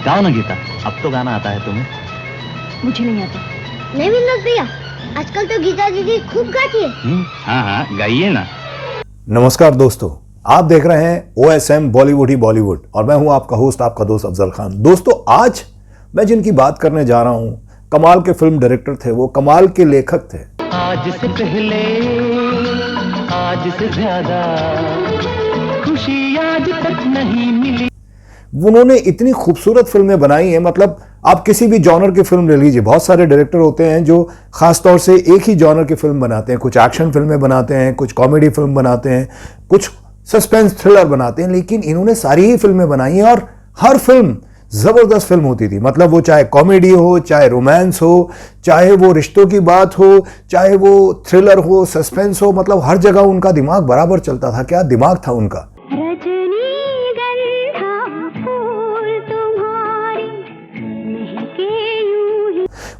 गाओ ना गीता, अब तो गाना आता है तुम्हें। मुझे नहीं आता। नहीं विनोद भैया, आजकल तो गीता दीदी खूब गाती है। हाँ गाइए ना। नमस्कार दोस्तों, आप देख रहे हैं OSM बॉलीवुड ही बॉलीवुड और मैं हूं आपका होस्ट, आपका दोस्त अफजल खान। दोस्तों, आज मैं जिनकी बात करने जा रहा हूं, कमाल के फिल्म डायरेक्टर थे, वो कमाल के लेखक थे। आज से पहले, आज से ज्यादा खुशी आज तक नहीं मिली। उन्होंने इतनी खूबसूरत फिल्में बनाई हैं, मतलब आप किसी भी जॉनर की फिल्म ले लीजिए। बहुत सारे डायरेक्टर होते हैं जो खास तौर से एक ही जॉनर की फिल्म बनाते हैं, कुछ एक्शन फिल्में बनाते हैं, कुछ कॉमेडी फिल्म बनाते हैं, कुछ सस्पेंस थ्रिलर बनाते हैं, लेकिन इन्होंने सारी ही फिल्में बनाई हैं और हर फिल्म जबरदस्त फिल्म होती थी। मतलब वो चाहे कॉमेडी हो, चाहे रोमांस हो, चाहे वो रिश्तों की बात हो, चाहे वो थ्रिलर हो, सस्पेंस हो, मतलब हर जगह उनका दिमाग बराबर चलता था। क्या दिमाग था उनका।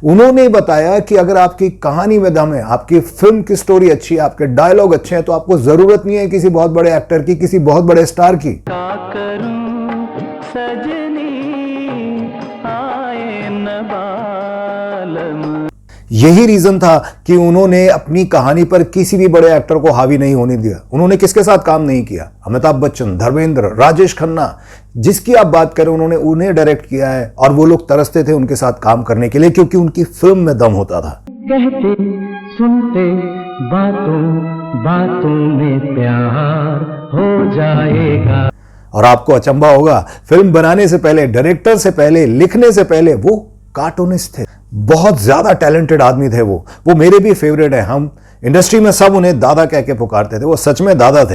उन्होंने बताया कि अगर आपकी कहानी में दम है, आपकी फिल्म की स्टोरी अच्छी है, आपके डायलॉग अच्छे हैं, तो आपको जरूरत नहीं है किसी बहुत बड़े एक्टर की, किसी बहुत बड़े स्टार की। यही रीजन था कि उन्होंने अपनी कहानी पर किसी भी बड़े एक्टर को हावी नहीं होने दिया। उन्होंने किसके साथ काम नहीं किया? अमिताभ बच्चन, धर्मेंद्र, राजेश खन्ना, जिसकी आप बात करें उन्होंने उन्हें डायरेक्ट किया है और वो लोग तरसते थे उनके साथ काम करने के लिए, क्योंकि उनकी फिल्म में दम होता था। कहते सुनते बातों बातों में प्यार हो जाएगा। और आपको अचंभा होगा, फिल्म बनाने से पहले, डायरेक्टर से पहले, लिखने से पहले वो कार्टूनिस्ट थे। बहुत ज्यादा टैलेंटेड आदमी थे वो मेरे भी फेवरेट है। हम इंडस्ट्री में सब उन्हें दादा कह के पुकारते थे, वो सच में दादा थे।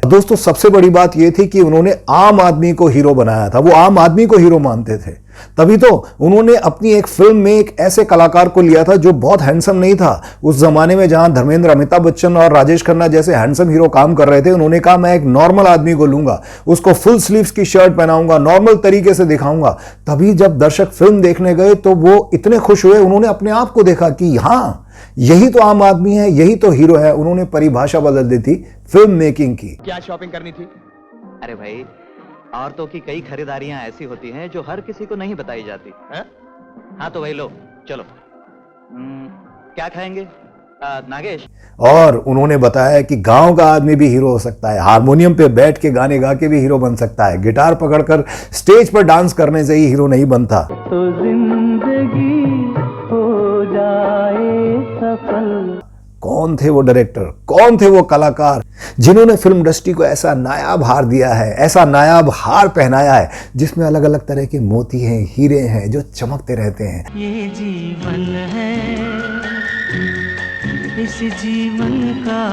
दोस्तों, सबसे बड़ी बात यह थी कि उन्होंने आम आदमी को हीरो बनाया था। वो आम आदमी को हीरो मानते थे, तभी तो उन्होंने अपनी एक फिल्म में एक ऐसे कलाकार को लिया था जो बहुत हैंडसम नहीं था। उस जमाने में जहां धर्मेंद्र, अमिताभ बच्चन और राजेश खन्ना जैसे हैंडसम हीरो काम कर रहे थे, उन्होंने कहा मैं एक नॉर्मल आदमी को लूंगा, उसको फुल स्लीव्स की शर्ट पहनाऊंगा, नॉर्मल तरीके से दिखाऊंगा। तभी जब दर्शक फिल्म देखने गए तो वो इतने खुश हुए, उन्होंने अपने आप को देखा कि हाँ, यही तो आम आदमी है, यही तो हीरो है। उन्होंने परिभाषा बदल दी थी फिल्म मेकिंग की। क्या शॉपिंग करनी थी? अरे भाई, औरतों की कई खरीदारियां ऐसी होती हैं जो हर किसी को नहीं बताई जाती है? हाँ तो वही लो, चलो। क्या खाएंगे नागेश? और उन्होंने बताया कि गांव का आदमी भी हीरो हो सकता है, हारमोनियम पे बैठ के गाने गा के भी हीरो बन सकता है, गिटार पकड़कर स्टेज पर डांस करने से ही हीरो नहीं बनता। तो जिंदगी हो जाए सफल। कौन थे वो डायरेक्टर, कौन थे वो कलाकार जिन्होंने फिल्म इंडस्ट्री को ऐसा नायाब हार दिया है, ऐसा नायाब हार पहनाया है जिसमें अलग अलग तरह के मोती हैं, हीरे हैं जो चमकते रहते हैं। ये जीवन है, इस जीवन का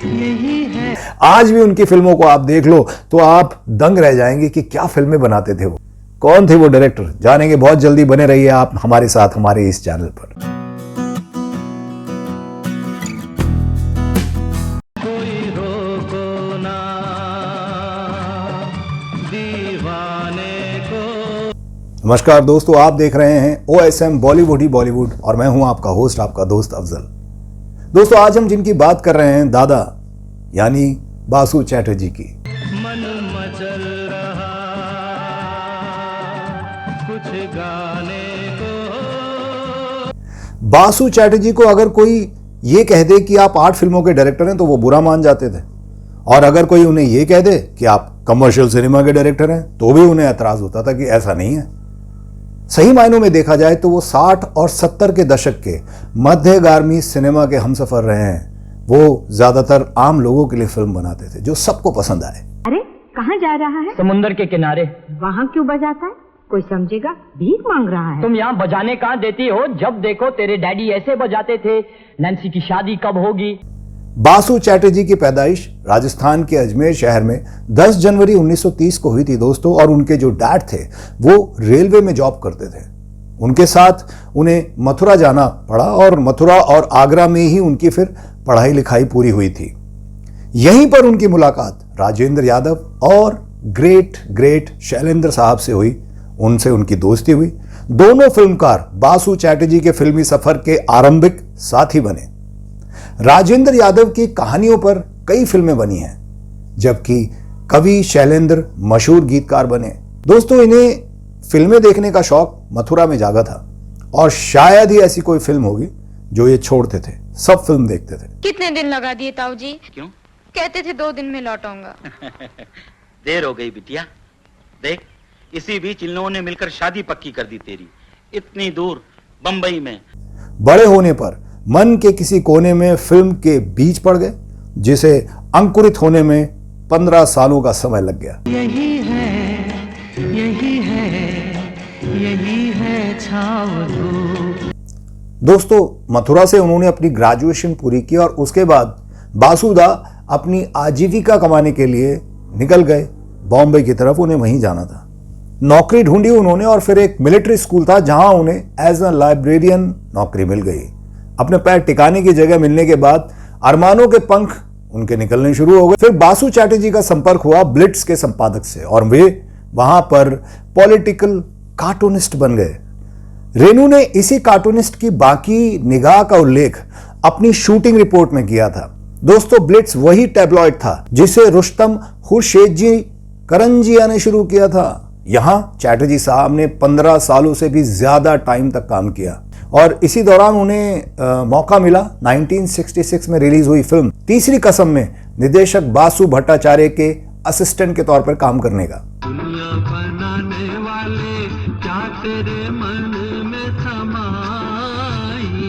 यही है। आज भी उनकी फिल्मों को आप देख लो तो आप दंग रह जाएंगे कि क्या फिल्में बनाते थे वो। कौन थे वो डायरेक्टर, जानेंगे बहुत जल्दी। बने रहिए आप हमारे साथ, हमारे इस चैनल पर। नमस्कार दोस्तों, आप देख रहे हैं OSM बॉलीवुड ही बॉलीवुड और मैं हूं आपका होस्ट, आपका दोस्त अफजल। दोस्तों, आज हम जिनकी बात कर रहे हैं, दादा यानी बासु चैटर्जी की। मन मचल रहा कुछ गाने को। बासु चैटर्जी को अगर कोई ये कह दे कि आप 8 फिल्मों के डायरेक्टर हैं तो वो बुरा मान जाते थे, और अगर कोई उन्हें ये कह दे कि आप कमर्शियल सिनेमा के डायरेक्टर हैं तो भी उन्हें एतराज होता था कि ऐसा नहीं है। सही मायनों में देखा जाए तो वो 60 और 70 के दशक के मध्यगामी सिनेमा के हमसफर रहे हैं। वो ज्यादातर आम लोगों के लिए फिल्म बनाते थे जो सबको पसंद आए। अरे कहाँ जा रहा है? समुंदर के किनारे। वहाँ क्यों बजाता है? कोई समझेगा, भीख मांग रहा है। तुम यहाँ बजाने कहाँ देती हो? जब देखो तेरे डैडी ऐसे बजाते थे। नैन्सी की शादी कब होगी? बासु चैटर्जी की पैदाइश राजस्थान के अजमेर शहर में 10 जनवरी 1930 को हुई थी दोस्तों, और उनके जो डैड थे वो रेलवे में जॉब करते थे। उनके साथ उन्हें मथुरा जाना पड़ा और मथुरा और आगरा में ही उनकी फिर पढ़ाई लिखाई पूरी हुई थी। यहीं पर उनकी मुलाकात राजेंद्र यादव और ग्रेट शैलेंद्र साहब से हुई। उनसे उनकी दोस्ती हुई। दोनों फिल्मकार बासु चैटर्जी के फिल्मी सफर के आरंभिक साथी बने। राजेंद्र यादव की कहानियों पर कई फिल्में बनी हैं, जबकि कवि शैलेंद्र मशहूर गीतकार बने। दोस्तों, इन्हें फिल्में देखने का शौक मथुरा में जागा था और शायद ही ऐसी कोई फिल्म होगी जो ये छोड़ते थे, सब फिल्म देखते थे। कितने दिन लगा दिए ताऊ जी? क्यों? कहते थे 2 दिन में लौटाऊंगा। देर हो गई बिटिया। देख, इसी बीच इन लोगों ने मिलकर शादी पक्की कर दी तेरी, इतनी दूर बंबई में। बड़े होने पर मन के किसी कोने में फिल्म के बीज पड़ गए, जिसे अंकुरित होने में 15 सालों का समय लग गया। यही है छाव धूप। दोस्तों, मथुरा से उन्होंने अपनी ग्रेजुएशन पूरी की और उसके बाद बासुदा अपनी आजीविका कमाने के लिए निकल गए बॉम्बे की तरफ। उन्हें वहीं जाना था। नौकरी ढूंढी उन्होंने और फिर एक मिलिट्री स्कूल था जहां उन्हें एज अ लाइब्रेरियन नौकरी मिल गई। अपने पैर टिकाने की जगह मिलने के बाद अरमानों के पंख उनके निकलने शुरू हो गए। फिर बासु चैटर्जी का संपर्क हुआ ब्लिट्स के संपादक से और वे वहां पर पॉलिटिकल कार्टूनिस्ट बन गए। रेनू ने इसी कार्टूनिस्ट की बाकी निगाह का उल्लेख अपनी शूटिंग रिपोर्ट में किया था। दोस्तों, ब्लिट्स वही टैबलॉइड था जिसे रुस्तम खुर्शीद करंजिया ने शुरू किया था। यहां चैटर्जी साहब ने 15 सालों से भी ज्यादा टाइम तक काम किया और इसी दौरान उन्हें मौका मिला 1966 में रिलीज हुई फिल्म तीसरी कसम में निर्देशक बासु भट्टाचार्य के असिस्टेंट के तौर पर काम करने का। दुनिया बनाने वाले क्या तेरे मन में समाई।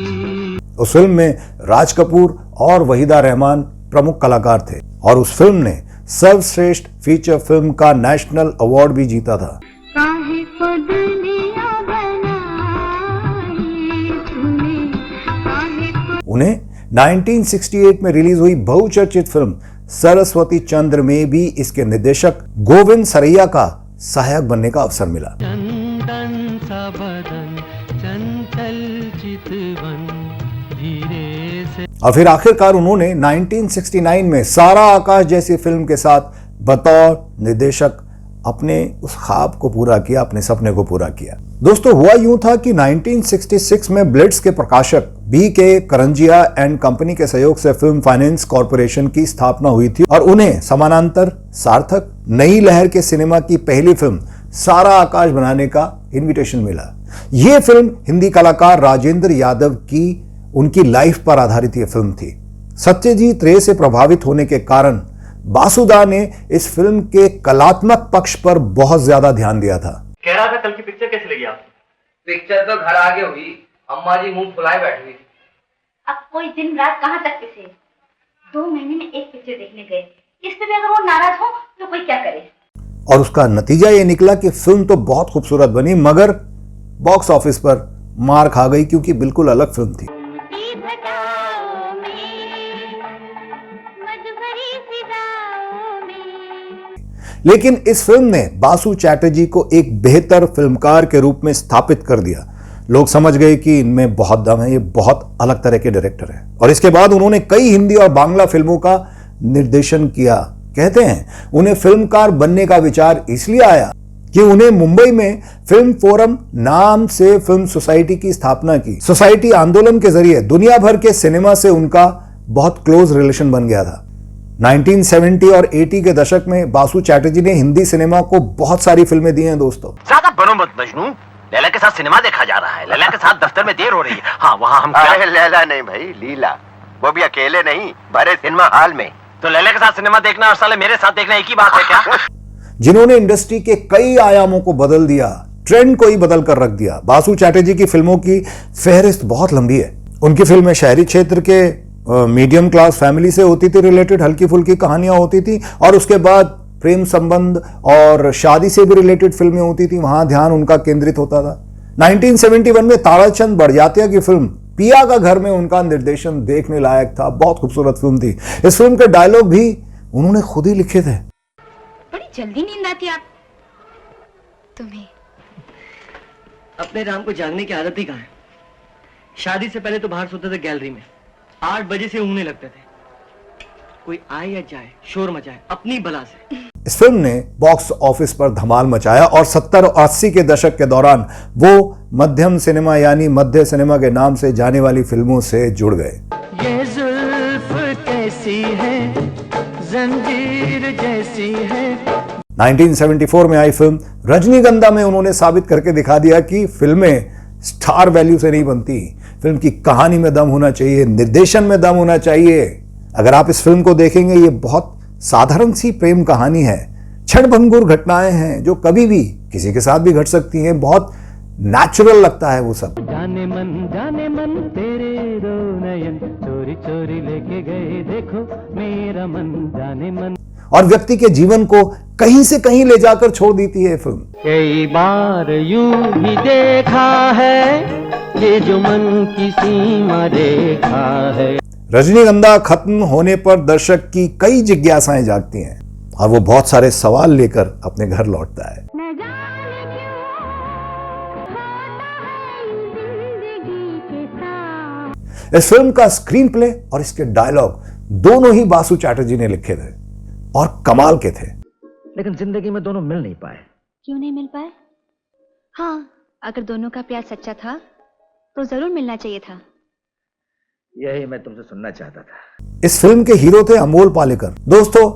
उस फिल्म में राज कपूर और वहीदा रहमान प्रमुख कलाकार थे और उस फिल्म ने सर्वश्रेष्ठ फीचर फिल्म का नेशनल अवार्ड भी जीता था। काहे को दुनिया बनाई तूने, काहे को उन्हें 1968 में रिलीज हुई बहुचर्चित फिल्म सरस्वती चंद्र में भी इसके निर्देशक गोविंद सरैया का सहायक बनने का अवसर मिला। चंदन सा बदन चंचल चितवन धीरे से। और फिर आखिरकार उन्होंने 1969 में सारा आकाश जैसी फिल्म के साथ बतौर निर्देशक अपने उस ख्वाब को पूरा किया, अपने सपने को पूरा किया। दोस्तों, हुआ यूं था कि 1966 में ब्लिट्स के प्रकाशक B.K. करंजिया एंड कंपनी के सहयोग से फिल्म फाइनेंस कॉरपोरेशन की स्थापना हुई थी और उन्हें समानांतर सार्थक नई लहर के सिनेमा की पहली फिल्म सारा आकाश बनाने का इन्विटेशन मिला। यह फिल्म हिंदी कलाकार राजेंद्र यादव की उनकी लाइफ पर आधारित यह फिल्म थी। सत्यजीत रे से प्रभावित होने के कारण बासुदा ने इस फिल्म के कलात्मक पक्ष पर बहुत ज्यादा ध्यान दिया था। कह रहा था कल की पिक्चर कैसी लगी आपको? पिक्चर तो घर आगे हुई, अम्मा जी मुंह फुलाए बैठी हुई। अब कोई दिन रात कहाँ तक पिसे? 2 महीने में एक पिक्चर देखने गए, इस पे भी अगर वो नाराज हो तो कोई क्या करे? और उसका नतीजा ये निकला कि फिल्म तो बहुत खूबसूरत बनी मगर बॉक्स ऑफिस पर मार खा गई क्योंकि बिल्कुल अलग फिल्म थी। लेकिन इस फिल्म ने बासु चैटर्जी को एक बेहतर फिल्मकार के रूप में स्थापित कर दिया। लोग समझ गए कि इनमें बहुत दम है, ये बहुत अलग तरह के डायरेक्टर हैं। और इसके बाद उन्होंने कई हिंदी और बांग्ला फिल्मों का निर्देशन किया। कहते हैं उन्हें फिल्मकार बनने का विचार इसलिए आया कि उन्हें मुंबई में फिल्म फोरम नाम से फिल्म सोसाइटी की स्थापना की। सोसाइटी आंदोलन के जरिए दुनिया भर के सिनेमा से उनका बहुत क्लोज रिलेशन बन गया था। 1970 और 80 के दशक में बासु चैटर्जी ने हिंदी सिनेमा को बहुत सारी फिल्में दी हैं। दोस्तों, ज्यादा बनो मत मजनू, लैला के साथ सिनेमा देखा जा रहा है। लैला के साथ दफ्तर में देर हो रही है। हाँ, वहाँ हम लैला नहीं भाई, लीला। वो भी अकेले नहीं, भरे सिनेमा हॉल में। तो लैला के साथ सिनेमा देखना और साले मेरे साथ देखना एक ही बात है क्या? जिन्होंने इंडस्ट्री के कई आयामों को बदल दिया, ट्रेंड को ही बदल कर रख दिया। बासु चैटर्जी की फिल्मों की फेहरिस्त बहुत लंबी है। उनकी फिल्में शहरी क्षेत्र के मीडियम क्लास फैमिली से होती थी रिलेटेड, हल्की फुल्की कहानियां होती थी और उसके बाद प्रेम संबंध और शादी से भी रिलेटेड फिल्में होती थी, वहां ध्यान उनका केंद्रित होता था। 1971 में ताराचंद बड़जात्या की फिल्म पिया का घर में उनका निर्देशन देखने लायक था। बहुत खूबसूरत फिल्म थी। इस फिल्म के डायलॉग भी उन्होंने खुद ही लिखे थे। बड़ी जल्दी नींद आती है आप तुम्हें। अपने राम को जागने की आदत ही कहाँ है? शादी से पहले तो बाहर सोते थे गैलरी में, 8 बजे से ऊँगने लगते थे। कोई आए या जाए, शोर मचाए अपनी बला से। इस फिल्म ने बॉक्स ऑफिस पर धमाल मचाया और 70 और 80 के दशक के दौरान वो मध्यम सिनेमा यानी मध्य सिनेमा के नाम से जाने वाली फिल्मों से जुड़ गए। ये जुल्म है, जंजीर जैसी है। 1974 में आई फिल्म रजनीगंधा में उन्होंने साबित करके दिखा दिया कि फिल्में स्टार वैल्यू से नहीं बनती, फिल्म की कहानी में दम होना चाहिए, निर्देशन में दम होना चाहिए। अगर आप इस फिल्म को देखेंगे, ये बहुत साधारण सी प्रेम कहानी है, क्षणभंगुर घटनाएं हैं जो कभी भी किसी के साथ भी घट सकती हैं, बहुत नेचुरल लगता है वो सब। जाने मन तेरे दो नयन चोरी चोरी लेके गए, देखो मेरा मन जाने मन। और व्यक्ति के जीवन को कहीं से कहीं ले जाकर छोड़ देती है फिल्म। कई बार यूं ही देखा है, ये जो मन की सीमा रेखा है। रजनीगंधा खत्म होने पर दर्शक की कई जिज्ञासाएं जागती हैं और वो बहुत सारे सवाल लेकर अपने घर लौटता है। इस फिल्म का स्क्रीन प्ले और इसके डायलॉग दोनों ही बासु चैटर्जी ने लिखे थे और कमाल के थे। लेकिन जिंदगी में दोनों मिल नहीं पाए। क्यों नहीं मिल पाए? हाँ, अगर दोनों का प्यार सच्चा था तो जरूर मिलना चाहिए था। यही मैं तुमसे सुनना चाहता था। इस फिल्म के हीरो थे अमोल पालेकर। दोस्तों,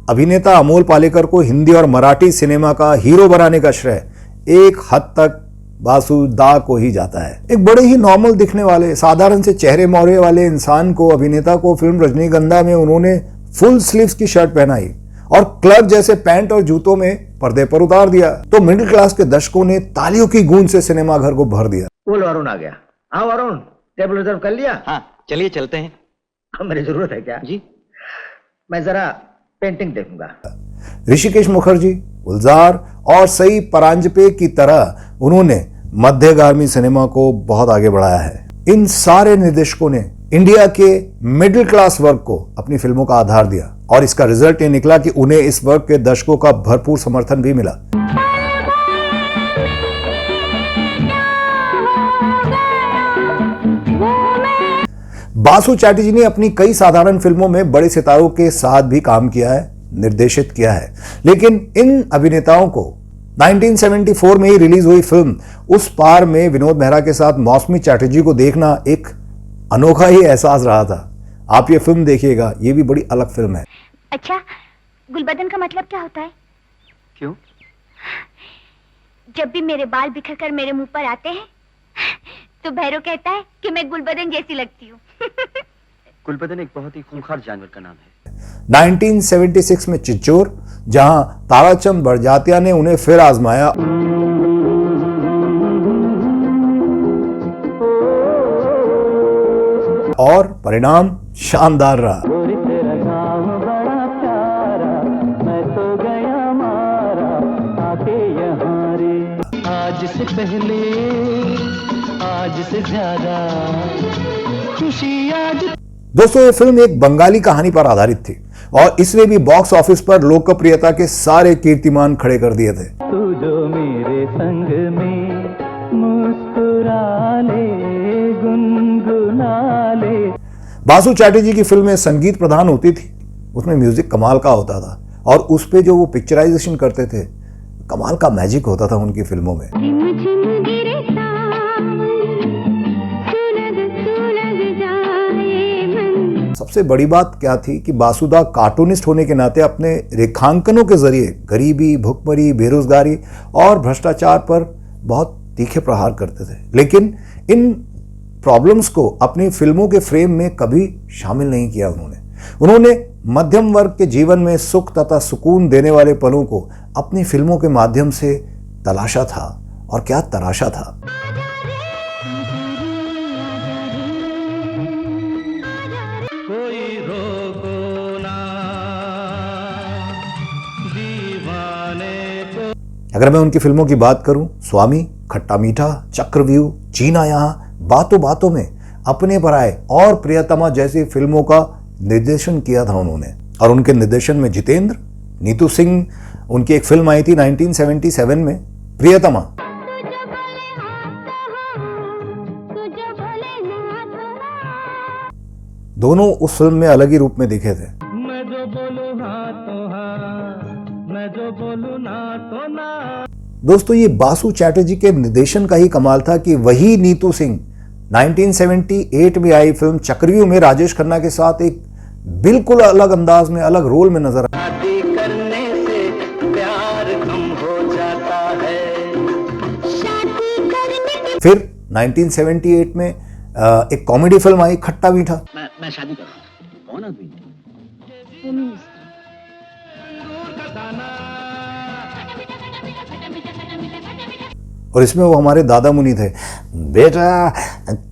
अभिनेता अमोल पालेकर को हिंदी और मराठी सिनेमा का हीरो बनाने का श्रेय एक हद तक बासु दा को ही जाता है। एक बड़े ही नॉर्मल दिखने वाले, साधारण से चेहरे मोहरे वाले इंसान को, अभिनेता को फिल्म रजनीगंधा में उन्होंने फुल स्लीव्स की शर्ट पहनाई और क्लर्क जैसे पैंट और जूतों में पर्दे पर उतार दिया तो मिडिल क्लास के दर्शकों ने तालियों की गूंज से सिनेमा घर को भर दिया। बोलो, अरुण आ गया। आओ अरुण, टेबल रिजर्व कर लिया? हाँ, चलिए चलते हैं। अब मेरी जरूरत है क्या? जी, मैं जरा पेंटिंग देखूंगा। ऋषिकेश मुखर्जी, गुलजार और सई परांजपे की तरह उन्होंने मध्यगामी सिनेमा को बहुत आगे बढ़ाया है। इन सारे निर्देशकों ने इंडिया के मिडिल क्लास वर्ग को अपनी फिल्मों का आधार दिया और इसका रिजल्ट ये निकला कि उन्हें इस वर्ग के दर्शकों का भरपूर समर्थन भी मिला। बासु चैटर्जी ने अपनी कई साधारण फिल्मों में बड़े सितारों के साथ भी काम किया है, निर्देशित किया है, लेकिन इन अभिनेताओं को 1974 में ही रिलीज हुई फिल्म उस पार में विनोद मेहरा के साथ मौसमी चैटर्जी को देखना एक अनोखा ही एहसास रहा था। आप ये फिल्म देखिएगा, ये भी बड़ी अलग फिल्म है। अच्छा, गुलबदन का मतलब क्या होता है? क्यों? जब भी मेरे बाल बिखर कर मेरे मुंह पर आते हैं तो भैरव कहता है कि मैं गुलबदन जैसी लगती हूँ। गुलबदन एक बहुत ही खूंखार जानवर का नाम है। 1976 में चिच्चोर, जहां ताराचंद बड़जात्या ने उन्हें फिर आजमाया और परिणाम शानदार रहा। आज से पहले, आज से ज्यादा खुशी आज। दोस्तों, ये फिल्म एक बंगाली कहानी पर आधारित थी और इसने भी बॉक्स ऑफिस पर लोकप्रियता के सारे कीर्तिमान खड़े कर दिए थे। तू जो मेरे संग में मुस्कुरा ले, गुनगुना ले। बासु चैटर्जी की फिल्में संगीत प्रधान होती थी, उसमें म्यूजिक कमाल का होता था और उस पे जो वो पिक्चराइजेशन करते थे, कमाल का मैजिक होता था उनकी फिल्मों में। सबसे बड़ी बात क्या थी कि बासुदा कार्टूनिस्ट होने के नाते अपने रेखांकनों के जरिए गरीबी, भुखमरी, बेरोजगारी और भ्रष्टाचार पर बहुत तीखे प्रहार करते थे, लेकिन इन प्रॉब्लम्स को अपनी फिल्मों के फ्रेम में कभी शामिल नहीं किया। उन्होंने मध्यम वर्ग के जीवन में सुख तथा सुकून देने वाले पलों को अपनी फिल्मों के माध्यम से तलाशा था, और क्या तराशा था। अगर मैं उनकी फिल्मों की बात करूं, स्वामी, खट्टा मीठा, चक्रव्यूह, जीना यहाँ, बातों बातों में, अपने पराए और प्रियतमा जैसी फिल्मों का निर्देशन किया था उन्होंने। और उनके निर्देशन में जितेंद्र, नीतू सिंह, उनकी एक फिल्म आई थी 1977 में, प्रियतमा। दोनों उस फिल्म में अलग ही रूप में दिखे थे। मैं जो बोलूं हाँ तो हाँ, मैं जो बोलूं ना तो ना। दोस्तों, ये बासु चैटर्जी के निर्देशन का ही कमाल था कि वही नीतू सिंह 1978 में आई फिल्म चक्रव्यूह में राजेश खन्ना के साथ एक बिल्कुल अलग अंदाज में, अलग रोल में नजर आए। शादी करने से प्यार कम हो जाता है। फिर 1978 में एक कॉमेडी फिल्म आई खट्टा मीठा। मैं शादी करूंगा। कौन आदमी? और इसमें वो हमारे दादा मुनि थे। बेटा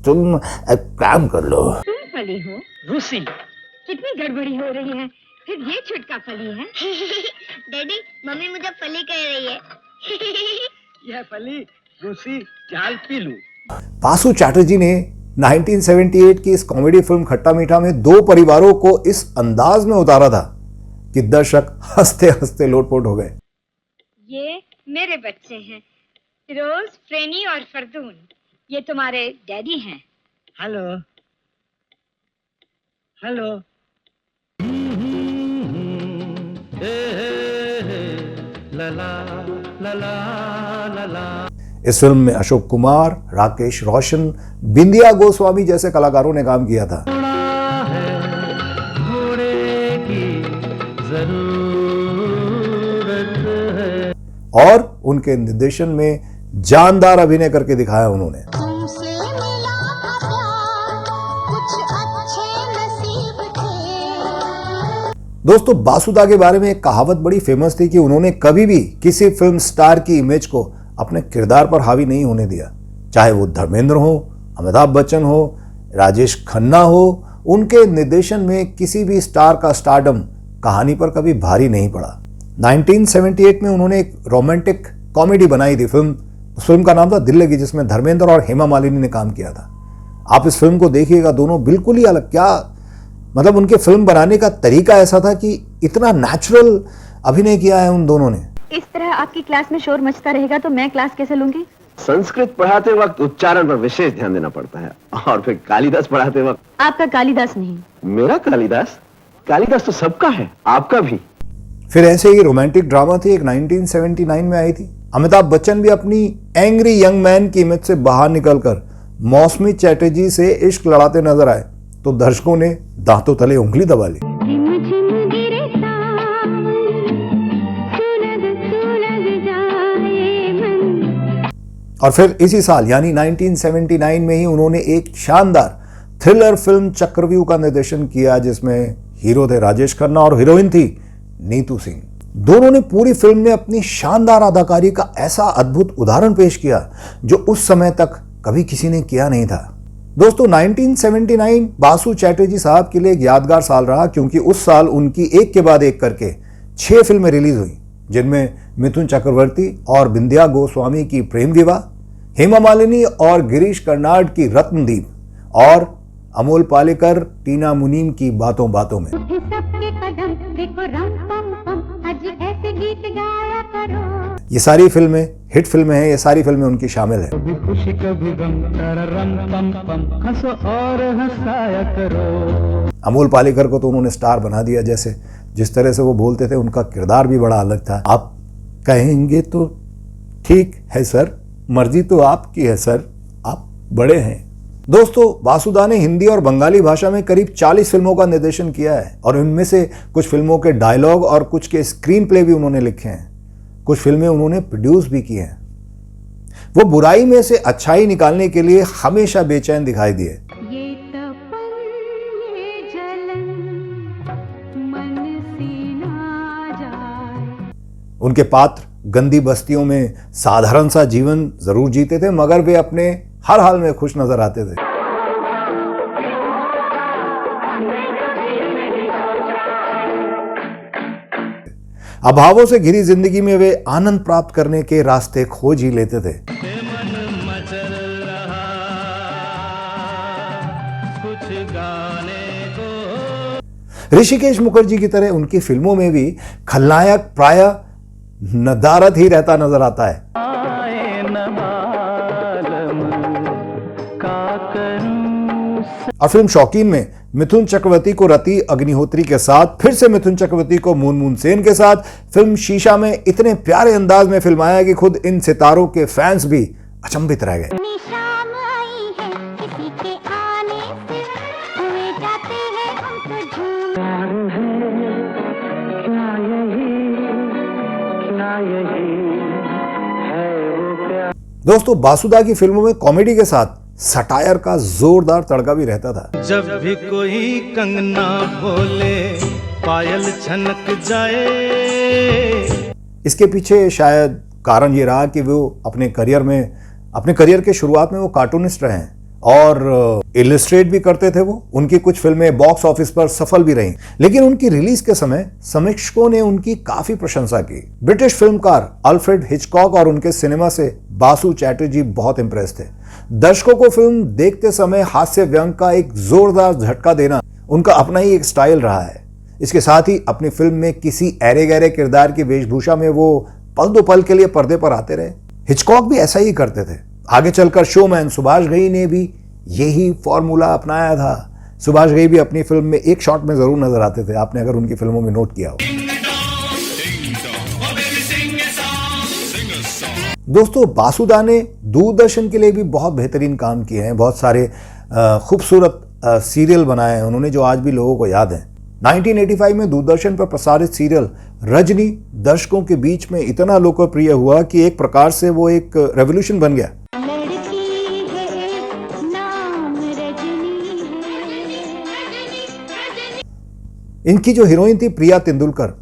तुम काम कर लो। तुम फली हो रूसी। कितनी गड़बड़ी हो रही है, फिर ये छुटका फली है। डैडी मम्मी मुझे फली कह रही है। यह फली रूसी चाल पी लूं। बासु चैटर्जी ने 1978 की इस कॉमेडी फिल्म खट्टा मीठा में दो परिवारों को इस अंदाज में उतारा था कि दर्शक हंसते हंसते लोटपोट हो गए। ये मेरे बच्चे हैं, फिरोज, फ्रेनी और फरदून। ये तुम्हारे डैडी हैं। Hello hello. लला लला लला। इस फिल्म में अशोक कुमार, राकेश रोशन, बिंदिया गोस्वामी जैसे कलाकारों ने काम किया था। और उनके निर्देशन में जानदार अभिनय करके दिखाया उन्होंने। दोस्तों बासुदा के बारे में एक कहावत बड़ी फेमस थी कि उन्होंने कभी भी किसी फिल्म स्टार की इमेज को अपने किरदार पर हावी नहीं होने दिया। चाहे वो धर्मेंद्र हो, अमिताभ बच्चन हो, राजेश खन्ना हो, उनके निर्देशन में किसी भी स्टार का स्टारडम कहानी पर कभी भारी नहीं पड़ा। 1978 में उन्होंने एक रोमांटिक कॉमेडी बनाई थी फिल्म। उस फिल्म का नाम था दिल लगी, जिसमें धर्मेंद्र और हेमा मालिनी ने काम किया था। आप इस फिल्म को देखिएगा, दोनों बिल्कुल ही अलग, क्या मतलब उनके फिल्म बनाने का तरीका ऐसा था कि इतना नेचुरल अभिनय किया है उन दोनों ने। इस तरह आपकी क्लास में शोर मचता रहेगा तो मैं क्लास कैसे लूंगी? संस्कृत पढ़ाते वक्त उच्चारण पर विशेष ध्यान देना पड़ता है, और फिर कालिदास पढ़ाते वक्त। आपका कालिदास नहीं, मेरा कालिदास? कालिदास तो सबका है, आपका भी। फिर ऐसे ही रोमांटिक ड्रामा थी एक 1979 में आई थी। अमिताभ बच्चन भी अपनी एंग्री यंग मैन की इमेज से बाहर निकलकर मौसमी चैटर्जी से इश्क लड़ाते नजर आए तो दर्शकों ने दांतों तले उंगली दबा ली। और फिर इसी साल यानी 1979 में ही उन्होंने एक शानदार थ्रिलर फिल्म चक्रव्यूह का निर्देशन किया, जिसमें हीरो थे राजेश खन्ना और हीरोइन थी नीतू सिंह। दोनों ने पूरी फिल्म में अपनी शानदार अदाकारी का ऐसा अद्भुत उदाहरण पेश किया जो उस समय तक कभी किसी ने किया नहीं था। दोस्तों 1979 बासु चैटर्जी साहब के लिए एक यादगार साल रहा, क्योंकि उस साल उनकी एक के बाद एक करके 6 फिल्में रिलीज हुई, जिनमें मिथुन चक्रवर्ती और बिंदिया गोस्वामी की प्रेम विवाह, हेमा मालिनी और गिरीश कर्नाड की रत्नदीप, और अमोल पालेकर टीना मुनीम की बातों बातों में। ये सारी फिल्में हिट फिल्में हैं, ये सारी फिल्में उनकी शामिल है। कभी खुशी कभी गम, तररम पम पम, हंसो और हंसाया करो। अमोल पालेकर को तो उन्होंने स्टार बना दिया, जैसे जिस तरह से वो बोलते थे उनका किरदार भी बड़ा अलग था। आप कहेंगे तो ठीक है सर, मर्जी तो आपकी है सर, आप बड़े हैं। दोस्तों बासुदा ने हिंदी और बंगाली भाषा में करीब 40 फिल्मों का निर्देशन किया है, और इनमें से कुछ फिल्मों के डायलॉग और कुछ के स्क्रीन प्ले भी उन्होंने लिखे हैं। कुछ फिल्में उन्होंने प्रोड्यूस भी की हैं। वो बुराई में से अच्छाई निकालने के लिए हमेशा बेचैन दिखाई दिए। उनके पात्र गंदी बस्तियों में साधारण सा जीवन जरूर जीते थे, मगर वे अपने हर हाल में खुश नजर आते थे। अभावों से घिरी जिंदगी में वे आनंद प्राप्त करने के रास्ते खोज ही लेते थे। ऋषिकेश मुखर्जी की तरह उनकी फिल्मों में भी खलनायक प्रायः नदारद ही रहता नजर आता है। और फिल्म शौकीन में मिथुन चक्रवर्ती को रति अग्निहोत्री के साथ, फिर से मिथुन चक्रवर्ती को मून सेन के साथ फिल्म शीशा में इतने प्यारे अंदाज में फिल्माया कि खुद इन सितारों के फैंस भी अचंभित रह गए। दोस्तों बासुदा की फिल्मों में कॉमेडी के साथ सटायर का जोरदार तड़का भी रहता था। जब भी कोई कंगना बोले पायल छनक जाए। इसके पीछे शायद कारण ये रहा कि वो अपने करियर के शुरुआत में वो कार्टूनिस्ट रहे हैं और इलिस्ट्रेट भी करते थे। वो उनकी कुछ फिल्में बॉक्स ऑफिस पर सफल भी रहीं, लेकिन उनकी रिलीज के समय समीक्षकों ने उनकी काफी प्रशंसा की। ब्रिटिश फिल्मकार अल्फ्रेड हिचकॉक और उनके सिनेमा से बासु चैटर्जी बहुत इंप्रेस थे। दर्शकों को फिल्म देखते समय हास्य व्यंग का एक जोरदार झटका देना उनका अपना ही एक स्टाइल रहा है। इसके साथ ही अपनी फिल्म में किसी ऐरे गहरे किरदार की वेशभूषा में वो पल दो पल के लिए पर्दे पर आते रहे। हिचकॉक भी ऐसा ही करते थे। आगे चलकर शोमैन सुभाष घई ने भी यही फॉर्मूला अपनाया था। सुभाष घई भी अपनी फिल्म में एक शॉट में जरूर नजर आते थे, आपने अगर उनकी फिल्मों में नोट किया हो। दोस्तों बासुदा ने दूरदर्शन के लिए भी बहुत बेहतरीन काम किए हैं। बहुत सारे खूबसूरत सीरियल बनाए हैं उन्होंने जो आज भी लोगों को याद हैं। 1985 में दूरदर्शन पर प्रसारित सीरियल रजनी दर्शकों के बीच में इतना लोकप्रिय हुआ कि एक प्रकार से वो एक रेवोल्यूशन बन गया। इनकी जो हीरोइन थी प्रिया तेंदुलकर,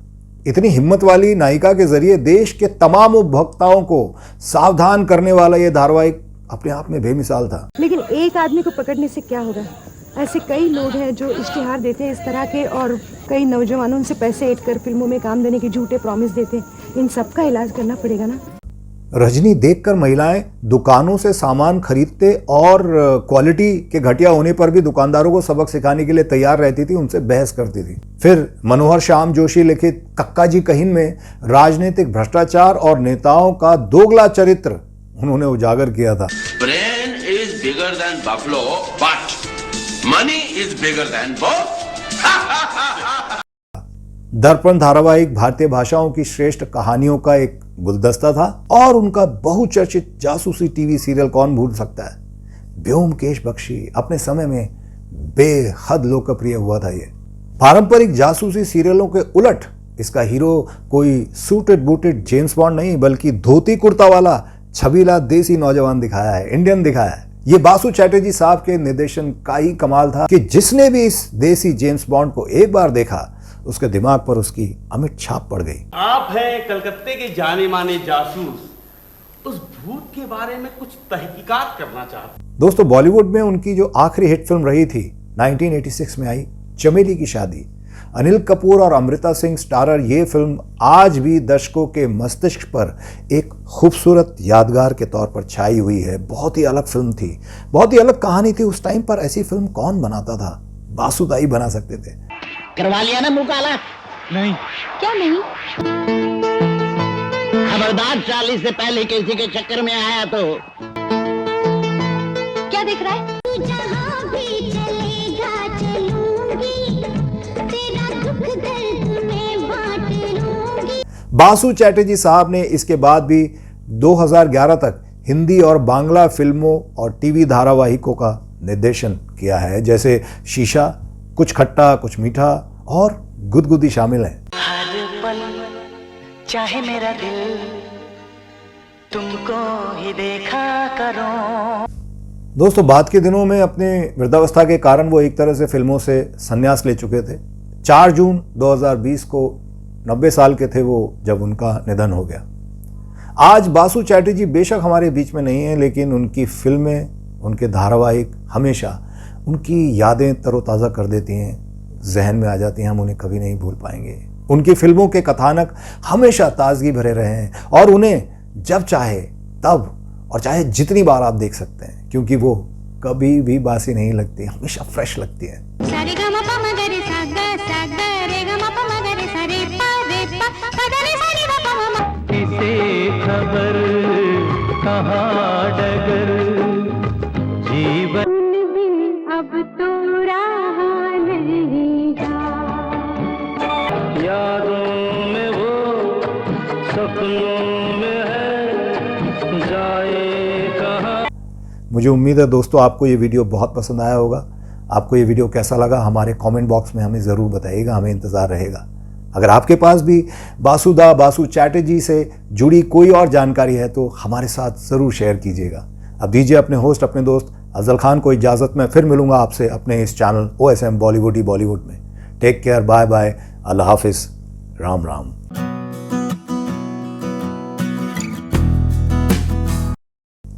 इतनी हिम्मत वाली नायिका के जरिए देश के तमाम उपभोक्ताओं को सावधान करने वाला ये धारावाहिक अपने आप में बेमिसाल था। लेकिन एक आदमी को पकड़ने से क्या होगा? ऐसे कई लोग हैं जो इश्तिहार देते हैं इस तरह के, और कई नौजवानों उनसे पैसे ऐड कर फिल्मों में काम देने के झूठे प्रॉमिस देते हैं। इन सब का इलाज करना पड़ेगा ना। रजनी देखकर महिलाएं दुकानों से सामान खरीदते और क्वालिटी के घटिया होने पर भी दुकानदारों को सबक सिखाने के लिए तैयार रहती थी, उनसे बहस करती थी। फिर मनोहर श्याम जोशी लिखित कक्का जी कहीन में राजनीतिक भ्रष्टाचार और नेताओं का दोगला चरित्र उन्होंने उजागर किया था। Brain is bigger than buffalo but money is bigger than both. दर्पण धारावाहिक भारतीय भाषाओं की श्रेष्ठ कहानियों का एक गुलदस्ता था और उनका बहुचर्चित जासूसी टीवी सीरियल कौन भूल सकता है। ब्योमकेश बख्शी अपने समय में बेहद लोकप्रिय हुआ था। ये पारंपरिक जासूसी सीरियलों के उलट इसका हीरो कोई सूटेड बूटेड जेम्स बॉन्ड नहीं, बल्कि धोती कुर्ता वाला छबीला देसी नौजवान दिखाया है, इंडियन दिखाया है। ये बासु चैटर्जी साहब के निर्देशन का ही कमाल था कि जिसने भी इस देसी जेम्स बॉन्ड को एक बार देखा उसके दिमाग पर उसकी अमिट छाप पड़ गई। आप हैं कलकत्ते के जाने माने जासूस, उस भूत के बारे में कुछ तहकीकात करना चाहते। दोस्तों बॉलीवुड में उनकी जो आखिरी हिट फिल्म रही थी 1986 में आई चमेली की शादी, अनिल कपूर और अमृता सिंह स्टारर ये फिल्म आज भी दर्शकों के मस्तिष्क पर एक खूबसूरत यादगार के तौर पर छाई हुई है। बहुत ही अलग फिल्म थी, बहुत ही अलग कहानी थी। उस टाइम पर ऐसी फिल्म कौन बनाता था? बासुदा ही बना सकते थे। करवा लिया ना मुंह काला? नहीं। क्या नहीं? खबरदार 40 से पहले किसी के चक्कर में आया तो। क्या देख रहा है? तू जहाँ भी चलेगा चलूंगी, तेरा दुख दर्द में बांट लूंगी। बासु चैटर्जी साहब ने इसके बाद भी 2011 तक हिंदी और बांग्ला फिल्मों और टीवी धारावाहिकों का निर्देशन किया है, जैसे शीशा, कुछ खट्टा कुछ मीठा और गुदगुदी शामिल है। हर पल चाहे मेरा दिल तुमको ही देखा करो। दोस्तों बाद के दिनों में अपने वृद्धावस्था के कारण वो एक तरह से फिल्मों से संन्यास ले चुके थे। 4 जून 2020 को 90 साल के थे वो जब उनका निधन हो गया। आज बासु चैटर्जी बेशक हमारे बीच में नहीं है, लेकिन उनकी फिल्में, उनके धारावाहिक हमेशा उनकी यादें तरोताज़ा कर देती हैं, जहन में आ जाती हैं, हम उन्हें कभी नहीं भूल पाएंगे। उनकी फिल्मों के कथानक हमेशा ताजगी भरे रहे हैं और उन्हें जब चाहे तब और चाहे जितनी बार आप देख सकते हैं, क्योंकि वो कभी भी बासी नहीं लगती, हमेशा फ्रेश लगती है। किसे खबर कहाँ डगर जीवन अब तो रहा नहीं यादों में वो सपनों में है जाए कहाँ। मुझे उम्मीद है दोस्तों आपको ये वीडियो बहुत पसंद आया होगा। आपको ये वीडियो कैसा लगा हमारे कमेंट बॉक्स में हमें ज़रूर बताइएगा, हमें इंतज़ार रहेगा। अगर आपके पास भी बासु चैटर्जी से जुड़ी कोई और जानकारी है तो हमारे साथ ज़रूर शेयर कीजिएगा। अब दीजिए अपने होस्ट, अपने दोस्त अफजल खान को इजाज़त। मैं फिर मिलूंगा आपसे अपने इस चैनल OSM बॉलीवुड ही बॉलीवुड में। टेक केयर, बाय बाय, अल्लाह हाफिज़, राम राम।